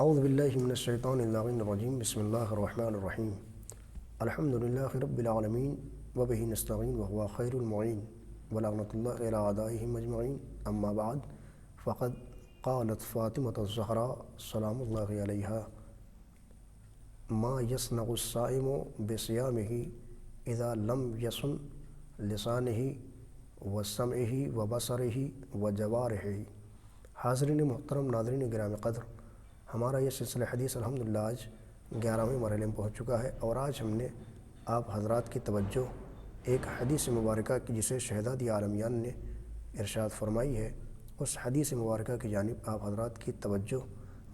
اعوذ باللہ من الشیطان اللعین الرجیم بسم اللہ الرحمن الرحیم الحمد للہ رب العالمین وبہ نستعین وهو خیر المعین ولعنۃ اللہ علی اعدائہم اجمعین اما بعد فقد قالت فاطمۃ الزہراء سلام اللہ علیہا ما یصنع الصائم بصیامہ اذا لم یصن لسانہ وسمعہ وبصرہ وجوارحہ۔ حاضرین محترم، ناظرین گرامی قدر، ہمارا یہ سلسلہ حدیث الحمدللہ آج 11ویں مرحلے میں پہنچ چکا ہے، اور آج ہم نے آپ حضرات کی توجہ ایک حدیث مبارکہ کی جسے شہداد عالمیان نے ارشاد فرمائی ہے، اس حدیث مبارکہ کی جانب آپ حضرات کی توجہ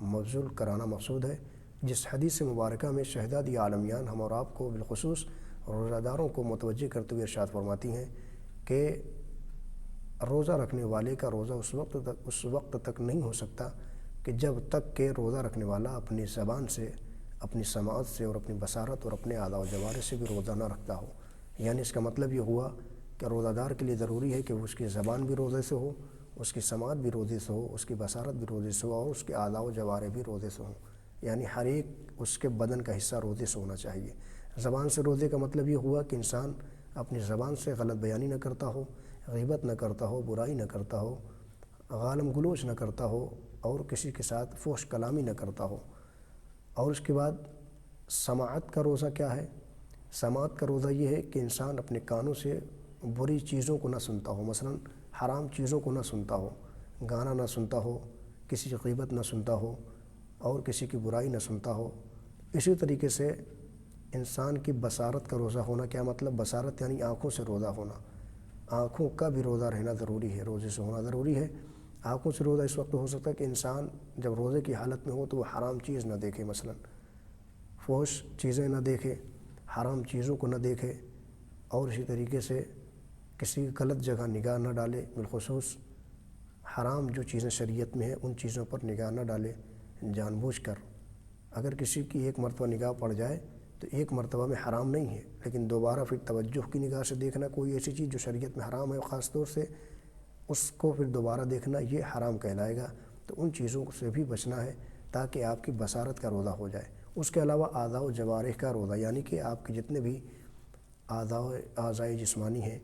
مبذول کرانا مقصود ہے، جس حدیث مبارکہ میں شہداد عالمیان ہم اور آپ کو بالخصوص روزہ داروں کو متوجہ کرتے ہوئے ارشاد فرماتی ہیں کہ روزہ رکھنے والے کا روزہ اس وقت تک نہیں ہو سکتا کہ جب تک کہ روزہ رکھنے والا اپنی زبان سے، اپنی سماعت سے اور اپنی بصارت اور اپنے اعضاء و جوارح سے بھی روزہ نہ رکھتا ہو۔ یعنی اس کا مطلب یہ ہوا کہ روزہ دار کے لیے ضروری ہے کہ اس کی زبان بھی روزے سے ہو، اس کی سماعت بھی روزے سے ہو، اس کی بصارت بھی روزے سے ہو، اور اس کے اعضاء و جوارح بھی روزے سے ہوں۔ یعنی ہر ایک اس کے بدن کا حصہ روزے سے ہونا چاہیے۔ زبان سے روزے کا مطلب یہ ہوا کہ انسان اپنی زبان سے غلط بیانی نہ کرتا ہو، غیبت نہ کرتا ہو، برائی نہ کرتا ہو، غالم گلوچ نہ کرتا ہو، اور کسی کے ساتھ فحش کلامی نہ کرتا ہو۔ اور اس کے بعد سماعت کا روزہ کیا ہے؟ سماعت کا روزہ یہ ہے کہ انسان اپنے کانوں سے بری چیزوں کو نہ سنتا ہو، مثلا حرام چیزوں کو نہ سنتا ہو، گانا نہ سنتا ہو، کسی کی غیبت نہ سنتا ہو، اور کسی کی برائی نہ سنتا ہو۔ اسی طریقے سے انسان کی بصارت کا روزہ ہونا، کیا مطلب؟ بصارت یعنی آنکھوں سے روزہ ہونا۔ آنکھوں کا بھی روزہ رہنا ضروری ہے، روزے سے ہونا ضروری ہے۔ آنکھوں سے روزہ اس وقت ہو سکتا ہے کہ انسان جب روزے کی حالت میں ہو تو وہ حرام چیز نہ دیکھے، مثلا فحش چیزیں نہ دیکھے، حرام چیزوں کو نہ دیکھے، اور اسی طریقے سے کسی غلط جگہ نگاہ نہ ڈالے، بالخصوص حرام جو چیزیں شریعت میں ہیں ان چیزوں پر نگاہ نہ ڈالے جان بوجھ کر۔ اگر کسی کی ایک مرتبہ نگاہ پڑ جائے تو ایک مرتبہ میں حرام نہیں ہے، لیکن دوبارہ پھر توجہ کی نگاہ سے دیکھنا کوئی ایسی چیز جو شریعت میں حرام ہے، خاص طور سے اس کو پھر دوبارہ دیکھنا، یہ حرام کہلائے گا۔ تو ان چیزوں سے بھی بچنا ہے تاکہ آپ کی بصارت کا روزہ ہو جائے۔ اس کے علاوہ اعضاء و جوارح کا روزہ، یعنی کہ آپ کے جتنے بھی اعضاء جسمانی ہیں،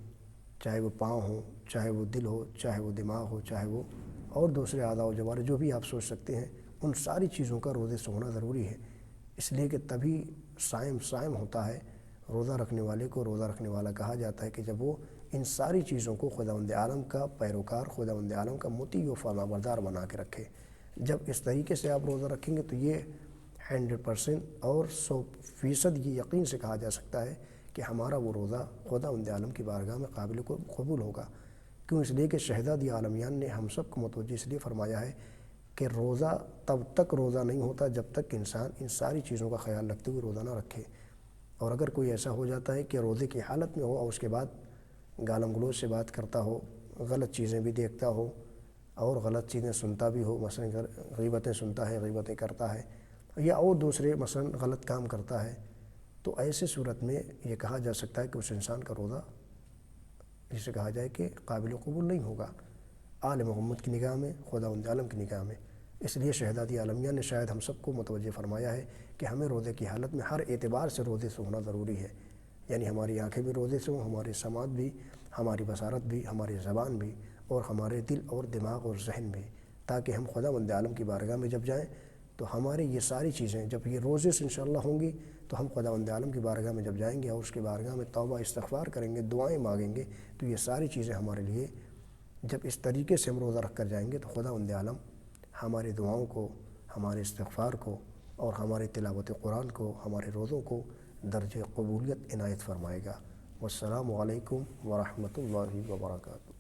چاہے وہ پاؤں ہوں، چاہے وہ دل ہو، چاہے وہ دماغ ہو، چاہے وہ اور دوسرے اعضاء و جوارح جو بھی آپ سوچ سکتے ہیں، ان ساری چیزوں کا روزے سے ہونا ضروری ہے۔ اس لیے کہ تبھی صائم ہوتا ہے۔ روزہ رکھنے والے کو روزہ رکھنے والا کہا جاتا ہے کہ جب وہ ان ساری چیزوں کو خداوند عالم کا پیروکار، خداوند عالم کا مطیع و فرمانبردار بنا کے رکھے۔ جب اس طریقے سے آپ روزہ رکھیں گے تو یہ 100% اور 100% یہ یقین سے کہا جا سکتا ہے کہ ہمارا وہ روزہ خداوند عالم کی بارگاہ میں قابل قبول ہوگا۔ کیوں؟ اس لیے کہ شہداد عالمیان نے ہم سب کو متوجہ اس لیے فرمایا ہے کہ روزہ تب تک روزہ نہیں ہوتا جب تک انسان ان ساری چیزوں کا خیال رکھتے ہوئے روزہ نہ رکھے۔ اور اگر کوئی ایسا ہو جاتا ہے کہ روزے کی حالت میں ہو اور اس کے بعد گالم گلوچ سے بات کرتا ہو، غلط چیزیں بھی دیکھتا ہو اور غلط چیزیں سنتا بھی ہو، مثلا غیبتیں سنتا ہے، غیبتیں کرتا ہے، یا اور دوسرے مثلا غلط کام کرتا ہے، تو ایسے صورت میں یہ کہا جا سکتا ہے کہ اس انسان کا روزہ، جسے کہا جائے کہ قابل قبول نہیں ہوگا آل محمد کی نگاہ میں، خداوند عالم کی نگاہ میں۔ اس لیے شہداد عالمیان نے شاید ہم سب کو متوجہ فرمایا ہے کہ ہمیں روزے کی حالت میں ہر اعتبار سے روزے سے ہونا ضروری ہے۔ یعنی ہماری آنکھیں بھی روزے سے ہوں، ہماری سماعت بھی، ہماری بصارت بھی، ہماری زبان بھی، اور ہمارے دل اور دماغ اور ذہن بھی، تاکہ ہم خداوند عالم کی بارگاہ میں جب جائیں تو ہماری یہ ساری چیزیں جب یہ روزے سے انشاءاللہ ہوں گی تو ہم خداوند عالم کی بارگاہ میں جب جائیں گے اور اس کی بارگاہ میں توبہ استغفار کریں گے، دعائیں مانگیں گے، تو یہ ساری چیزیں ہمارے لیے جب اس طریقے سے ہم روزہ رکھ کر جائیں گے تو خداوند عالم ہماری دعاؤں کو، ہمارے استغفار کو، اور ہماری تلاوت قرآن کو، ہمارے روزوں کو درجہ قبولیت عنایت فرمائے گا۔ والسلام علیکم ورحمۃ اللہ وبرکاتہ۔